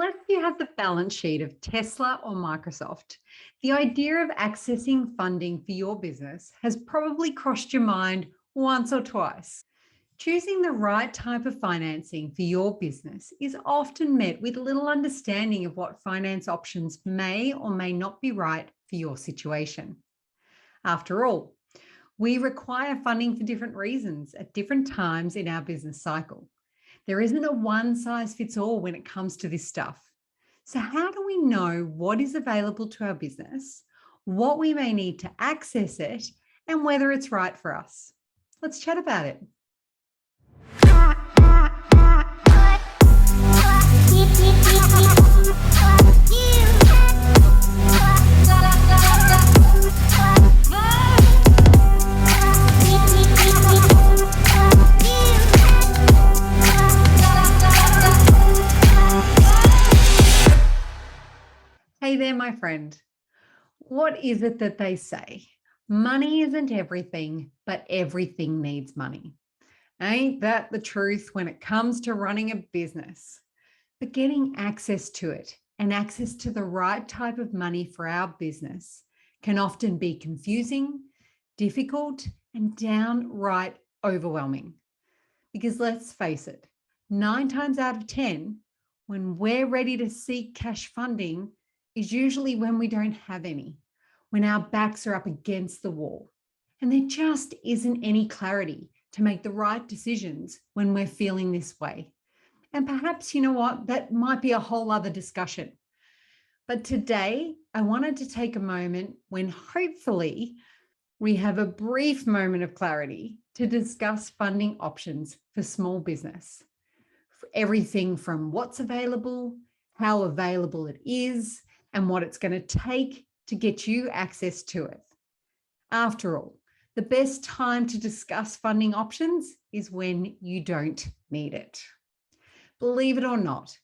Unless you have the balance sheet of Tesla or Microsoft, the idea of accessing funding for your business has probably crossed your mind once or twice. Choosing the right type of financing for your business is often met with little understanding of what finance options may or may not be right for your situation. After all, we require funding for different reasons at different times in our business cycle. There isn't a one-size-fits-all when it comes to this stuff. So how do we know what is available to our business, what we may need to access it, and whether it's right for us? Let's chat about it. Hey there, my friend. What is it that they say? Money isn't everything, but everything needs money. Ain't that the truth when it comes to running a business? But getting access to it and access to the right type of money for our business can often be confusing, difficult, and downright overwhelming. Because let's face it, 9 times out of 10, when we're ready to seek cash funding, is usually when we don't have any, when our backs are up against the wall, and there just isn't any clarity to make the right decisions when we're feeling this way. And perhaps, you know what, that might be a whole other discussion. But today, I wanted to take a moment when hopefully we have a brief moment of clarity to discuss funding options for small business. For everything from what's available, how available it is, and what it's going to take to get you access to it. After all, the best time to discuss funding options is when you don't need it. Believe it or not,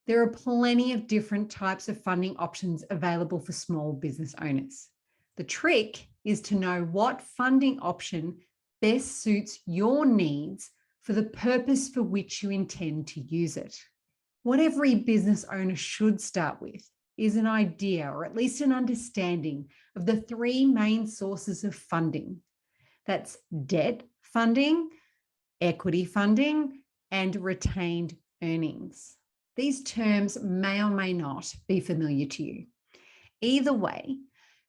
there are plenty of different types of funding options available for small business owners. The trick is to know what funding option best suits your needs for the purpose for which you intend to use it. What every business owner should start with is an idea, or at least an understanding, of the 3 main sources of funding. That's debt funding, equity funding, and retained earnings. These terms may or may not be familiar to you. Either way,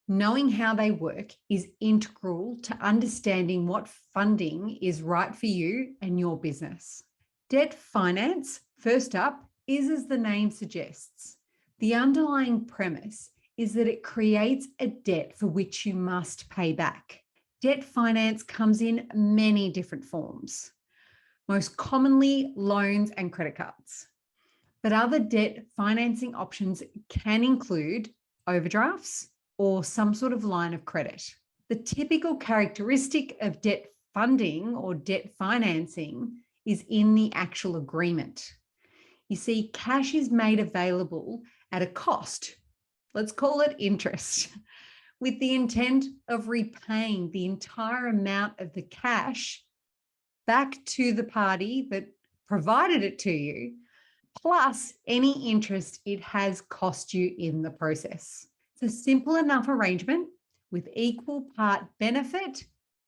knowing how they work is integral to understanding what funding is right for you and your business. Debt finance, first up, is as the name suggests. The underlying premise is that it creates a debt for which you must pay back. Debt finance comes in many different forms, most commonly loans and credit cards. But other debt financing options can include overdrafts or some sort of line of credit. The typical characteristic of debt funding or debt financing is in the actual agreement. You see, cash is made available at a cost, let's call it interest, with the intent of repaying the entire amount of the cash back to the party that provided it to you, plus any interest it has cost you in the process. It's a simple enough arrangement with equal part benefit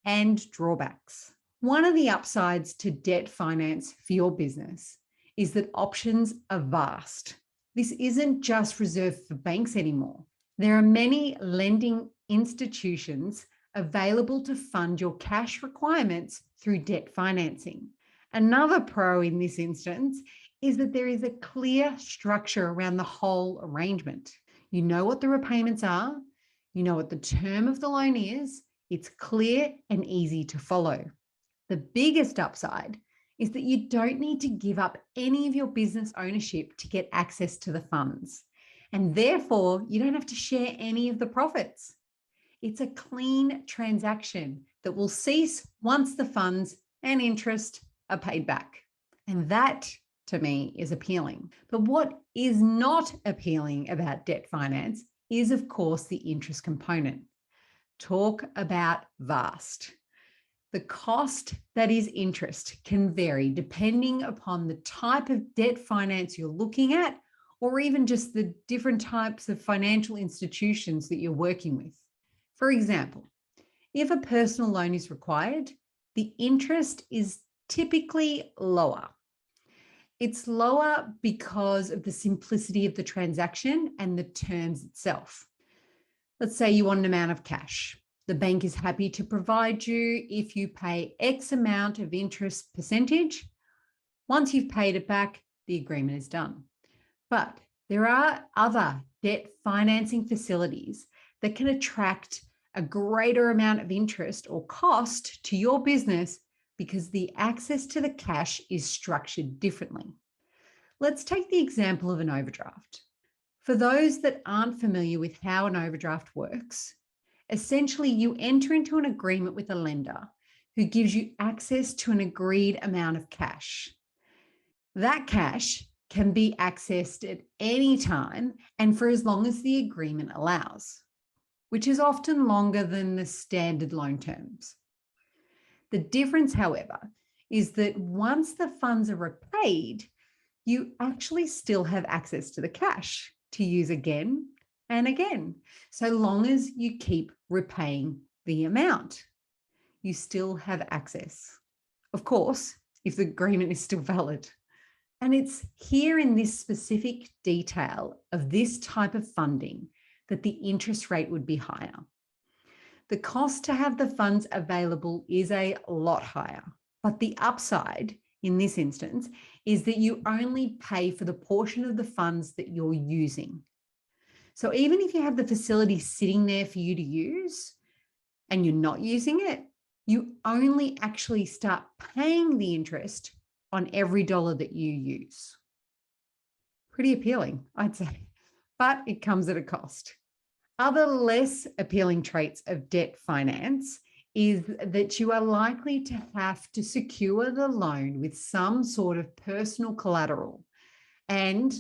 and drawbacks. One of the upsides to debt finance for your business is that options are vast. This isn't just reserved for banks anymore. There are many lending institutions available to fund your cash requirements through debt financing. Another pro in this instance is that there is a clear structure around the whole arrangement. You know what the repayments are, you know what the term of the loan is, it's clear and easy to follow. The biggest upside is that you don't need to give up any of your business ownership to get access to the funds. And therefore, you don't have to share any of the profits. It's a clean transaction that will cease once the funds and interest are paid back. And that, to me, is appealing. But what is not appealing about debt finance is, of course, the interest component. Talk about vast. The cost that is interest can vary depending upon the type of debt finance you're looking at or even just the different types of financial institutions that you're working with. For example, if a personal loan is required, the interest is typically lower. It's lower because of the simplicity of the transaction and the terms itself. Let's say you want an amount of cash. The bank is happy to provide you if you pay X amount of interest percentage. Once you've paid it back, the agreement is done. But there are other debt financing facilities that can attract a greater amount of interest or cost to your business because the access to the cash is structured differently. Let's take the example of an overdraft. For those that aren't familiar with how an overdraft works, essentially you enter into an agreement with a lender who gives you access to an agreed amount of cash. That cash can be accessed at any time and for as long as the agreement allows, which is often longer than the standard loan terms. The difference, however, is that once the funds are repaid, you actually still have access to the cash to use again and again, so long as you keep repaying the amount. You still have access. Of course, if the agreement is still valid. And it's here in this specific detail of this type of funding that the interest rate would be higher. The cost to have the funds available is a lot higher, but the upside in this instance is that you only pay for the portion of the funds that you're using. So even if you have the facility sitting there for you to use and you're not using it, you only actually start paying the interest on every dollar that you use. Pretty appealing, I'd say, but it comes at a cost. Other less appealing traits of debt finance is that you are likely to have to secure the loan with some sort of personal collateral, and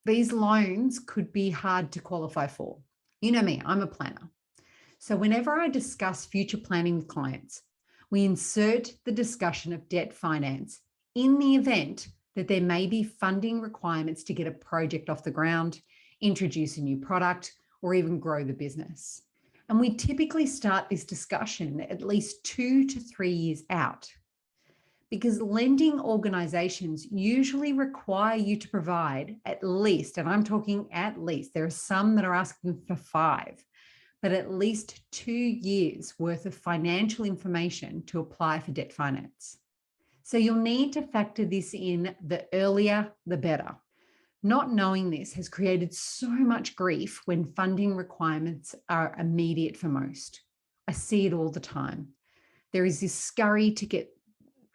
these loans could be hard to qualify for. You know me, I'm a planner. So whenever I discuss future planning with clients, we insert the discussion of debt finance in the event that there may be funding requirements to get a project off the ground, introduce a new product, or even grow the business. And we typically start this discussion at least 2 to 3 years out, because lending organizations usually require you to provide at least, and I'm talking at least, there are some that are asking for 5, but at least 2 years worth of financial information to apply for debt finance. So you'll need to factor this in, the earlier, the better. Not knowing this has created so much grief when funding requirements are immediate for most. I see it all the time. There is this scurry to get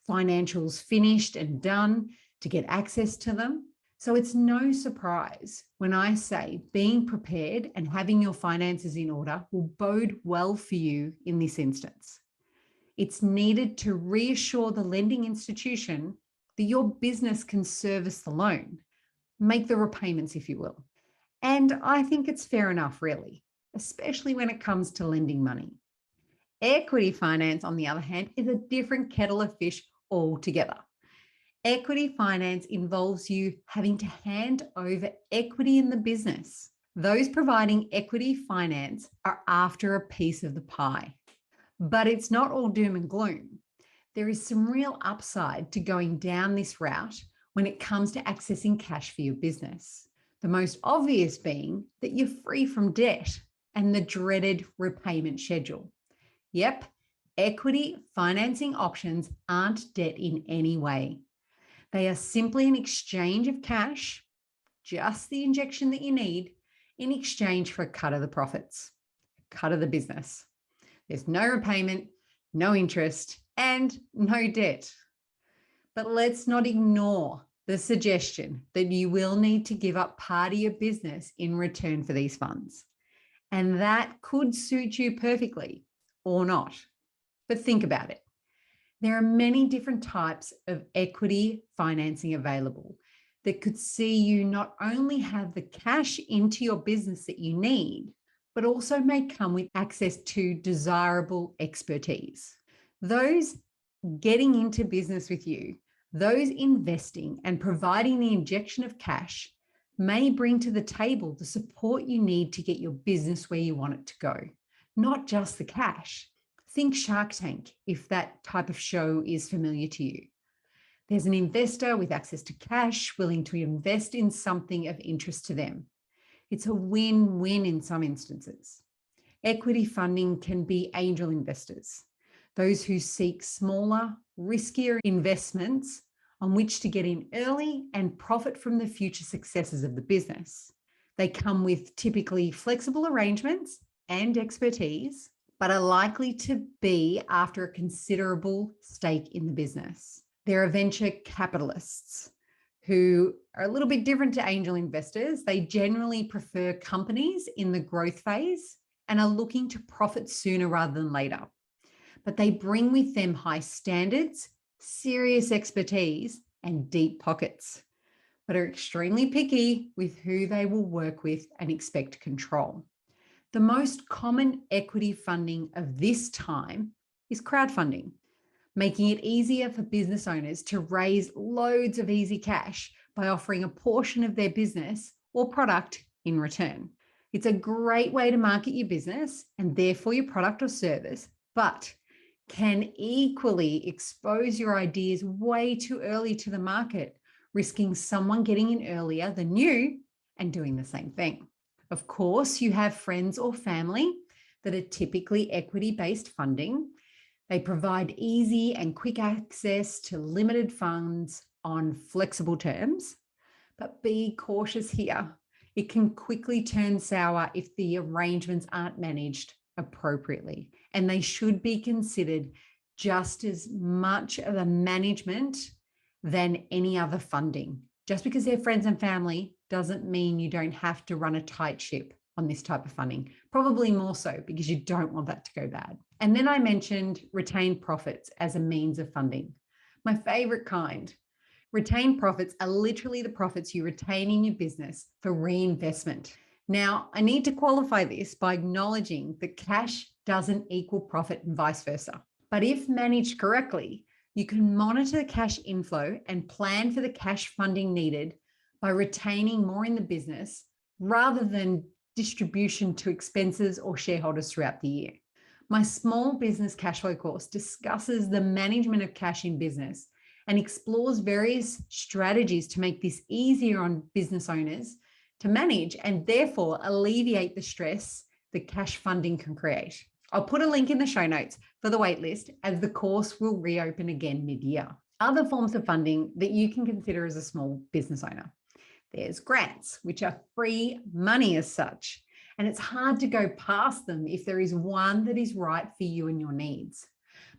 financials finished and done, to get access to them. So it's no surprise when I say being prepared and having your finances in order will bode well for you in this instance. It's needed to reassure the lending institution that your business can service the loan, make the repayments, if you will. And I think it's fair enough, really, especially when it comes to lending money. Equity finance, on the other hand, is a different kettle of fish altogether. Equity finance involves you having to hand over equity in the business. Those providing equity finance are after a piece of the pie. But it's not all doom and gloom. There is some real upside to going down this route when it comes to accessing cash for your business. The most obvious being that you're free from debt and the dreaded repayment schedule. Yep, equity financing options aren't debt in any way. They are simply an exchange of cash, just the injection that you need, in exchange for a cut of the profits, a cut of the business. There's no repayment, no interest, and no debt. But let's not ignore the suggestion that you will need to give up part of your business in return for these funds. And that could suit you perfectly or not. But think about it. There are many different types of equity financing available that could see you not only have the cash into your business that you need, but also may come with access to desirable expertise. Those getting into business with you, those investing and providing the injection of cash, may bring to the table the support you need to get your business where you want it to go, not just the cash. Think Shark Tank if that type of show is familiar to you. There's an investor with access to cash willing to invest in something of interest to them. It's a win-win in some instances. Equity funding can be angel investors, those who seek smaller, riskier investments on which to get in early and profit from the future successes of the business. They come with typically flexible arrangements and expertise, but are likely to be after a considerable stake in the business. There are venture capitalists who are a little bit different to angel investors. They generally prefer companies in the growth phase and are looking to profit sooner rather than later. But they bring with them high standards, serious expertise, and deep pockets, but are extremely picky with who they will work with and expect control. The most common equity funding of this time is crowdfunding, making it easier for business owners to raise loads of easy cash by offering a portion of their business or product in return. It's a great way to market your business and therefore your product or service, but can equally expose your ideas way too early to the market, risking someone getting in earlier than you and doing the same thing. Of course, you have friends or family that are typically equity-based funding. They provide easy and quick access to limited funds on flexible terms, but be cautious here. It can quickly turn sour if the arrangements aren't managed appropriately, and they should be considered just as much of a management than any other funding. Just because they're friends and family doesn't mean you don't have to run a tight ship on this type of funding, probably more so because you don't want that to go bad. And then I mentioned retained profits as a means of funding. My favorite kind. Retained profits are literally the profits you retain in your business for reinvestment. Now, I need to qualify this by acknowledging that cash doesn't equal profit and vice versa. But if managed correctly, you can monitor the cash inflow and plan for the cash funding needed by retaining more in the business rather than distribution to expenses or shareholders throughout the year. My small business cash flow course discusses the management of cash in business and explores various strategies to make this easier on business owners to manage and therefore alleviate the stress that cash funding can create. I'll put a link in the show notes for the waitlist as the course will reopen again mid-year. Other forms of funding that you can consider as a small business owner. There's grants, which are free money as such, and it's hard to go past them if there is one that is right for you and your needs.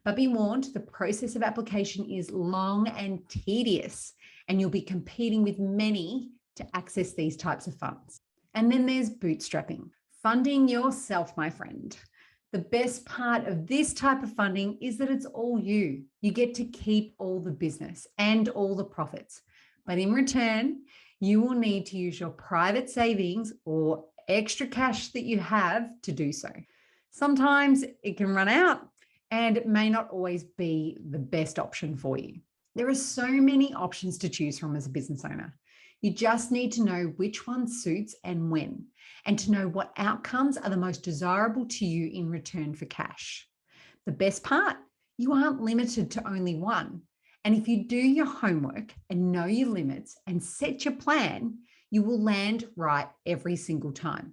But be warned, the process of application is long and tedious, and you'll be competing with many to access these types of funds. And then there's bootstrapping, funding yourself, my friend. The best part of this type of funding is that it's all you. You get to keep all the business and all the profits. But in return, you will need to use your private savings or extra cash that you have to do so. Sometimes it can run out and it may not always be the best option for you. There are so many options to choose from as a business owner. You just need to know which one suits and when, and to know what outcomes are the most desirable to you in return for cash. The best part, you aren't limited to only one. And if you do your homework and know your limits and set your plan, you will land right every single time.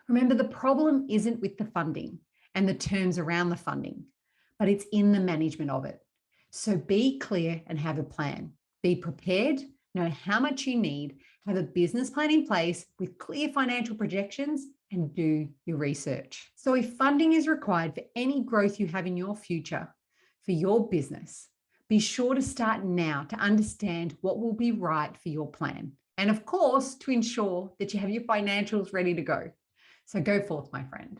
Remember, the problem isn't with the funding and the terms around the funding, but it's in the management of it. So be clear and have a plan. Be prepared, know how much you need, have a business plan in place with clear financial projections, and do your research. So if funding is required for any growth you have in your future for your business, be sure to start now to understand what will be right for your plan. And of course, to ensure that you have your financials ready to go. So go forth, my friend.